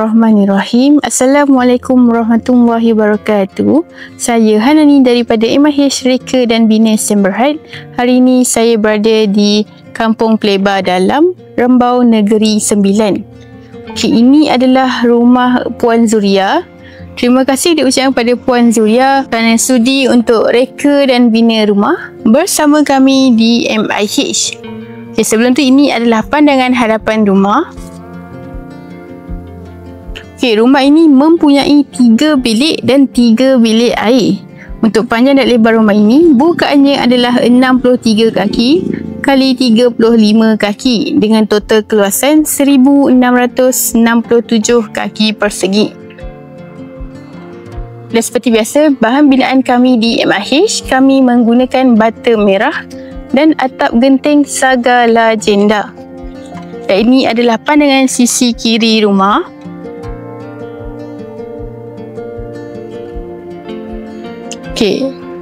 Bismillahirrahmanirrahim. Assalamualaikum warahmatullahi wabarakatuh. Saya Hanani daripada MIH Reka dan Bina STEM Berhad. Hari ini saya berada di Kampung Pleba Dalam, Rembau Negeri Sembilan. Ini adalah rumah Puan Zuria. Terima kasih diucapkan pada Puan Zuria kerana sudi untuk reka dan bina rumah bersama kami di MIH. Sebelum tu, ini adalah pandangan hadapan rumah. Rumah ini mempunyai 3 bilik dan 3 bilik air. Untuk panjang dan lebar rumah ini, bukaannya adalah 63 kaki kali 35 kaki dengan total keluasan 1667 kaki persegi. Dan seperti biasa, bahan binaan kami di MIH, kami menggunakan bata merah dan atap genting Saga Lagenda. Dan ini adalah pandangan sisi kiri rumah.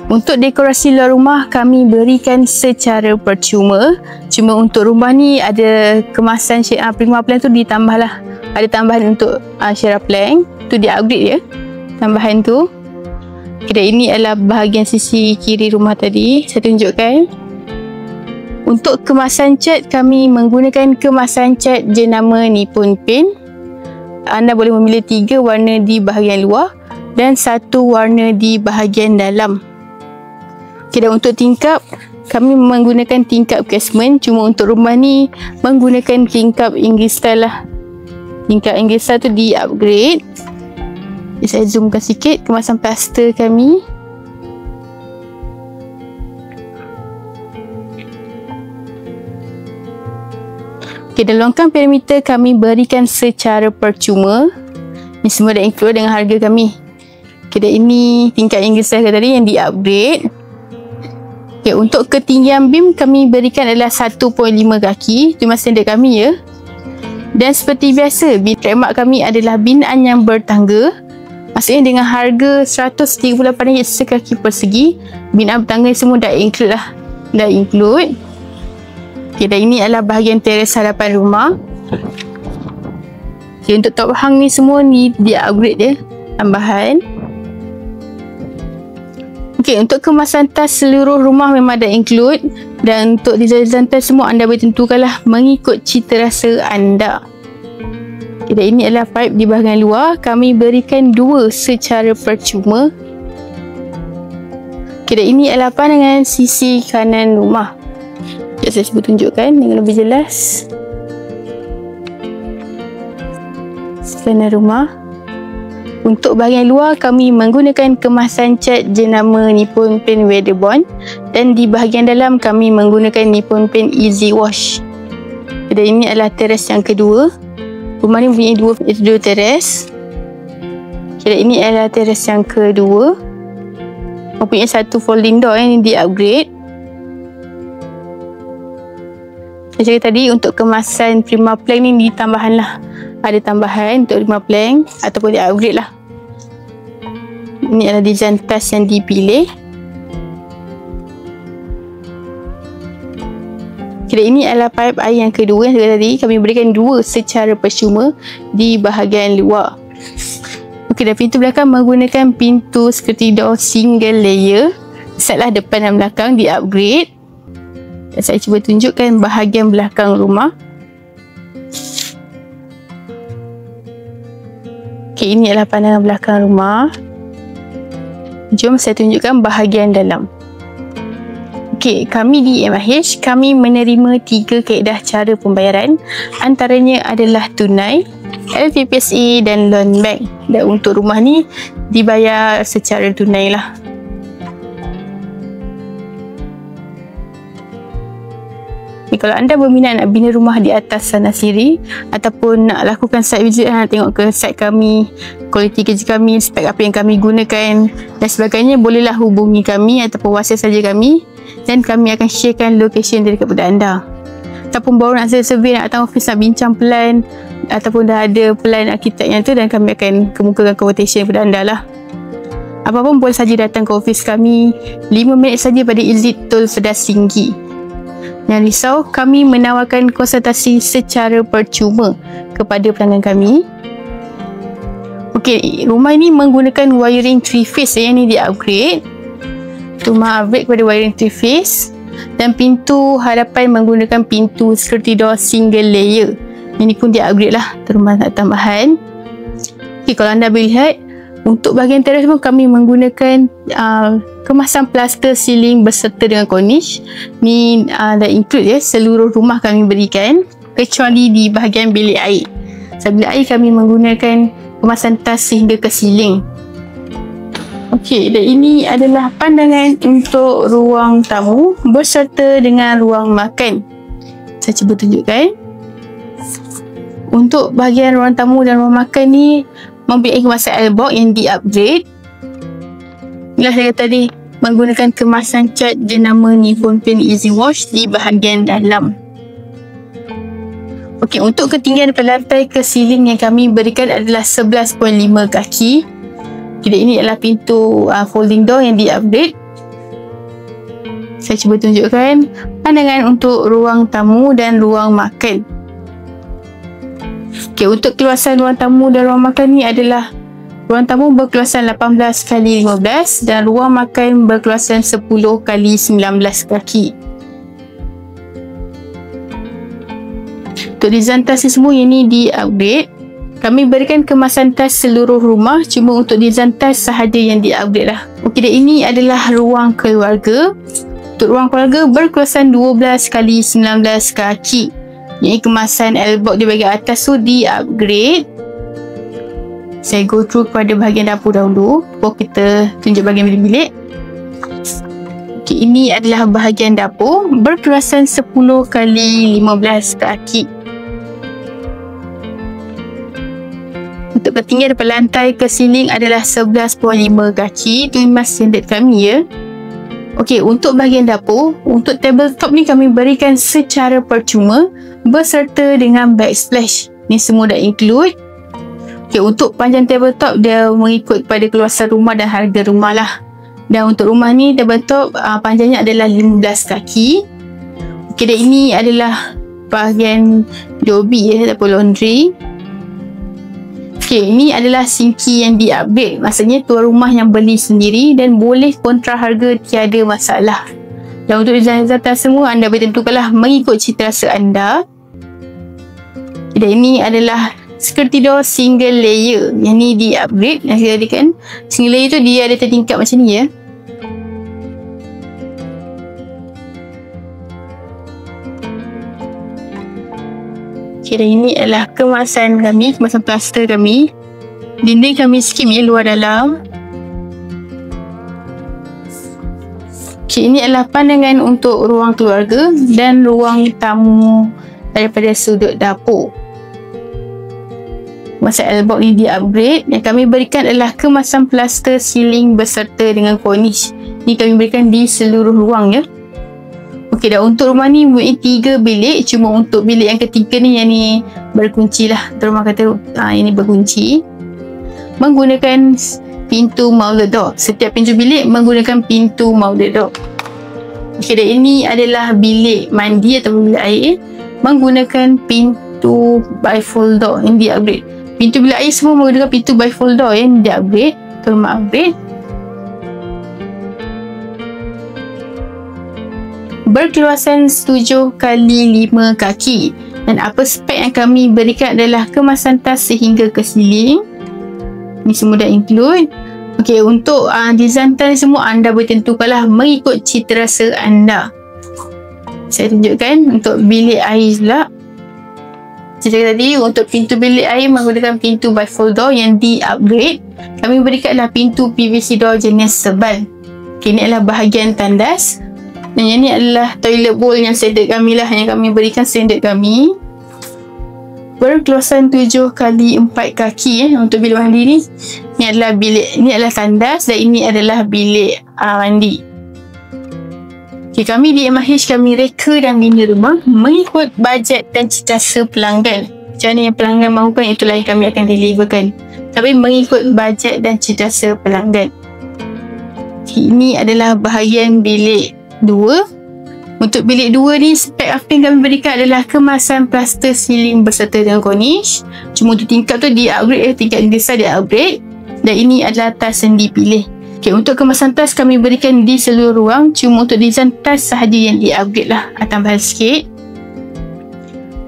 Untuk dekorasi luar rumah kami berikan secara percuma. Cuma untuk rumah ni ada kemasan Prima Plan tu ditambah lah. Ada tambahan untuk Shera Plan tu, dia upgrade ya tambahan tu. Dan ini adalah bahagian sisi kiri rumah tadi saya tunjukkan. Untuk kemasan cat, kami menggunakan kemasan cat jenama Nippon Paint. Anda boleh memilih 3 warna di bahagian luar dan 1 warna di bahagian dalam. Dan untuk tingkap, kami menggunakan tingkap casement. Cuma untuk rumah ni menggunakan tingkap English style lah. Tingkap English style tu di upgrade. Saya zoomkan sikit kemasan plaster kami. Dan longkang perimeter kami berikan secara percuma. Ini semua dah include dengan harga kami. Dan ini tingkat English style tadi yang di upgrade. Untuk ketinggian beam kami berikan adalah 1.5 kaki. Itu standard kami ya. Dan seperti biasa, bin trademark kami adalah binaan yang bertangga. Maksudnya dengan harga RM138 sekaki persegi, binaan bertangga semua dah include lah. Dah include. Dan ini adalah bahagian teres hadapan rumah. Untuk top hang ni semua ni dia upgrade dia, tambahan. Untuk kemasan tas seluruh rumah memang dah include. Dan untuk design tas semua anda boleh tentukanlah mengikut cita rasa anda. Dan ini adalah pipe di bahagian luar. Kami berikan 2 secara percuma. Dan ini adalah pandangan sisi kanan rumah. Saya cuba tunjukkan dengan lebih jelas. Kanan rumah. Untuk bahagian luar, kami menggunakan kemasan cat jenama Nippon Paint Weatherbond. Dan di bahagian dalam, kami menggunakan Nippon Paint Easy Wash. Dan ini adalah teres yang kedua. Rumah ni mempunyai 2 teres. Dan ini adalah teres yang kedua. Mempunyai 1 folding door yang di upgrade. Saya cakap tadi, untuk kemasan Prima Plank ni ditambahan lah. Ada tambahan untuk Prima Plank ataupun di upgrade lah. Ini adalah design tas yang dipilih. Dan ini adalah pipe air yang kedua yang saya tadi. Kami berikan 2 secara percuma di bahagian luar. Dan pintu belakang menggunakan pintu security door single layer. Setlah depan dan belakang di upgrade. Dan saya cuba tunjukkan bahagian belakang rumah. Ini adalah pandangan belakang rumah. Jom saya tunjukkan bahagian dalam. Kami di MIH, kami menerima 3 kaedah cara pembayaran. Antaranya adalah tunai, LPPSA dan loan bank. Dan untuk rumah ni dibayar secara tunai lah. Kalau anda berminat nak bina rumah di atas sana siri ataupun nak lakukan site visit, nak tengok ke site kami, kualiti kerja kami, spek apa yang kami gunakan dan sebagainya, bolehlah hubungi kami ataupun WhatsApp saja kami dan kami akan sharekan location dari kepada anda. Ataupun baru nak survey, nak datang office nak bincang plan ataupun dah ada plan arkiteknya tu, dan kami akan kemukakan quotation kepada anda lah. Apa-apa boleh saja datang ke office kami. 5 minit saja pada exit tol Pedas Tinggi. Jangan risau, kami menawarkan konsultasi secara percuma kepada pelanggan kami. Okey, rumah ini menggunakan wiring 3-phase yang ni di-upgrade. Rumah upgrade kepada wiring 3-phase. Dan pintu hadapan menggunakan pintu security door single layer. Ini pun di-upgrade lah, rumah tambahan. Okey, kalau anda boleh lihat, untuk bahagian teras pun kami menggunakan kemasan plaster ceiling berserta dengan cornice. Ni dah include ya, seluruh rumah kami berikan, kecuali di bahagian bilik air. Bilik air kami menggunakan kemasan tas sehingga ke ceiling. Okey, dan ini adalah pandangan untuk ruang tamu berserta dengan ruang makan. Saya cuba tunjukkan. Untuk bahagian ruang tamu dan ruang makan ni mempunyai kemasan L-box yang di-upgrade. Inilah saya kata tadi, menggunakan kemasan cat jenama Nippon Paint Easy Wash di bahagian dalam. Okey, untuk ketinggian daripada lantai ke ceiling yang kami berikan adalah 11.5 kaki. Jadi ini adalah pintu folding door yang di-upgrade. Saya cuba tunjukkan pandangan untuk ruang tamu dan ruang makan. Okey, untuk keluasan ruang tamu dan ruang makan ni adalah ruang tamu berkeluasan 18x15 dan ruang makan berkeluasan 10x19 kaki. Untuk design tas semua yang ni di-upgrade. Kami berikan kemasan tas seluruh rumah, cuma untuk design tas sahaja yang di-upgrade lah. Okey, dan ini adalah ruang keluarga. Untuk ruang keluarga berkeluasan 12x19 kaki. Yang kemasan L-box di bahagian atas tu di-upgrade. Saya go through kepada bahagian dapur dahulu, baru kita tunjuk bahagian bilik-bilik. Okey, ini adalah bahagian dapur berkeluasan 10x15 kaki. Untuk ketinggian daripada lantai ke ceiling adalah 11.5 kaki. Itu memang standard kami ya. Okey, untuk bahagian dapur, untuk tabletop ni kami berikan secara percuma berserta dengan backsplash. Ni semua dah include. Okey, untuk panjang tabletop dia mengikut pada keluasan rumah dan harga rumah lah. Dan untuk rumah ni tabletop panjangnya adalah 15 kaki. Okey, dan ini adalah bahagian lobby ya, dapur laundry. Okey, ini adalah sinki yang di-upgrade. Maksudnya tuan rumah yang beli sendiri dan boleh kontra harga, tiada masalah. Dan untuk design semua anda boleh tentukanlah mengikut cita rasa anda. Dan ini adalah security door single layer. Yang ni di-upgrade. Yang saya tadi kan, single layer tu dia ada tertingkap macam ni ya. Okay, dan ini adalah kemasan kami, kemasan plaster kami. Dinding kami skim ya, luar dalam. Okay, ini adalah pandangan untuk ruang keluarga dan ruang tamu daripada sudut dapur. Kemasan L-box ni di-upgrade. Yang kami berikan adalah kemasan plaster ceiling berserta dengan cornice. Ini kami berikan di seluruh ruang ya. Okey, dah untuk rumah ni mempunyai 3 bilik. Cuma untuk bilik yang ketiga ni, yang ni berkunci lah. Rumah kata ini berkunci. Menggunakan pintu molded door. Setiap pintu bilik menggunakan pintu molded door. Okey, dan ini adalah bilik mandi atau bilik air. Menggunakan pintu bifold door yang di-upgrade. Pintu bilik air semua menggunakan pintu bifold door yang di-upgrade. Rumah upgrade. Berkeluasan 7x5 kaki. Dan apa spek yang kami berikan adalah kemasan tas sehingga ke ceiling. Ini semua dah include. Okey, untuk design tas semua anda boleh tentukanlah mengikut cita rasa anda. Saya tunjukkan untuk bilik air pula. Saya tadi untuk pintu bilik air menggunakan pintu bifold door yang di-upgrade. Kami berikanlah pintu PVC door jenis tebal. Okey, ini adalah bahagian tandas. Dan yang ni adalah toilet bowl yang standard kami lah, yang kami berikan standard kami. Berkeluasan 7x4 kaki untuk bilik mandi ni. Ni adalah bilik, ni adalah tandas dan ini adalah bilik mandi. Okay, kami di MH kami reka dan bina rumah mengikut bajet dan cita rasa pelanggan. Macam mana yang pelanggan mahukan, itulah yang kami akan deliverkan. Tapi mengikut bajet dan cita rasa pelanggan. Okay, ini adalah bahagian bilik 2 Untuk bilik 2 ni, spek apa yang kami berikan adalah kemasan plaster ceiling berserta dengan cornice. Cuma untuk tingkap tu di-upgrade, tingkat desa di-upgrade. Dan ini adalah tiles yang dipilih. Okay, untuk kemasan tiles kami berikan di seluruh ruang. Cuma untuk design tiles sahaja yang di-upgrade lah. Tambahan sikit.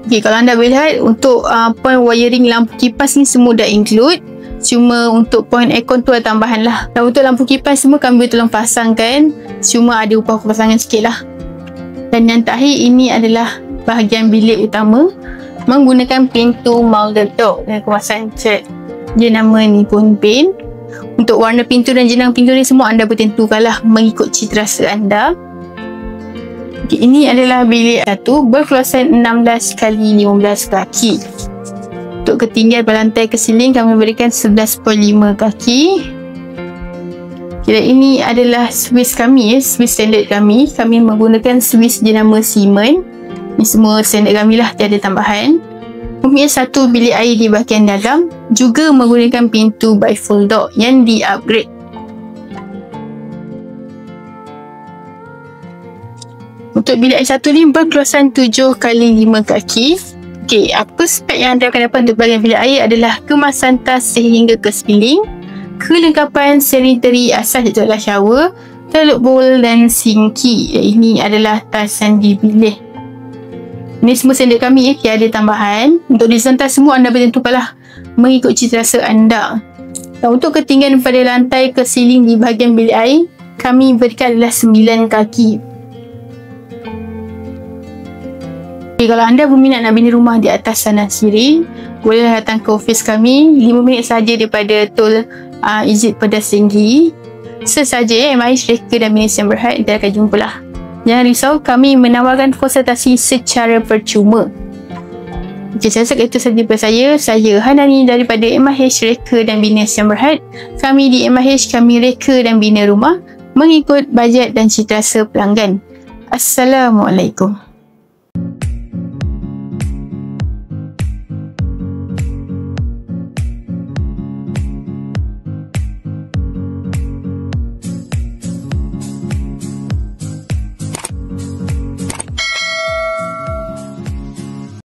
Okay, kalau anda boleh lihat, untuk point wiring lampu kipas ni semua dah include. Cuma untuk point aircon tu ada tambahan lah. Dan untuk lampu kipas semua kami boleh tolong pasangkan. Cuma ada upah pasangan sikit lah. Dan yang terakhir, ini adalah bahagian bilik utama menggunakan pintu molded door dengan kemasan cat jenama Nippon Paint. Untuk warna pintu dan jenama pintu ni semua anda boleh tentukanlah mengikut cita rasa anda. Okay, ini adalah bilik 1 berkeluasan 16 x 15 kaki. Untuk ketinggian berlantai ke siling kami berikan 11.5 kaki. Dan ini adalah Swiss kami, Swiss standard kami. Kami menggunakan Swiss jenama Siemens. Ini semua standard kami lah, tiada tambahan. Mempunyai satu bilik air di bahagian dalam, juga menggunakan pintu bifold door yang di-upgrade. Untuk bilik air 1 ni berkeluasan 7 x 5 kaki. Okey, apa spek yang anda akan dapat untuk bahagian bilik air adalah kemasan tas sehingga ke sepiling, kelengkapan sanitary asas iaitu adalah shower, toilet bowl dan sinki. Ini adalah tas yang dipilih. Ini semua standard kami, tiada tambahan. Untuk design tas semua anda boleh tentukanlah mengikut cita rasa anda. Dan untuk ketinggian pada lantai ke siling di bahagian bilik air, kami berikan adalah 9 kaki. Okay, kalau anda berminat nak bina rumah di atas Sandan Sirih, boleh datang ke ofis kami. 5 minit saja daripada tol Exit Pedas Tinggi. Sesaja MIH Reka dan Bina Sdn Bhd, kita akan jumpa lah. Jangan risau, kami menawarkan konsultasi secara percuma. Okay, saya rasa itu sahaja daripada saya Hanani daripada MIH Reka dan Bina Sdn Bhd. Kami di MIH, kami reka dan bina rumah mengikut bajet dan cita rasa pelanggan. Assalamualaikum.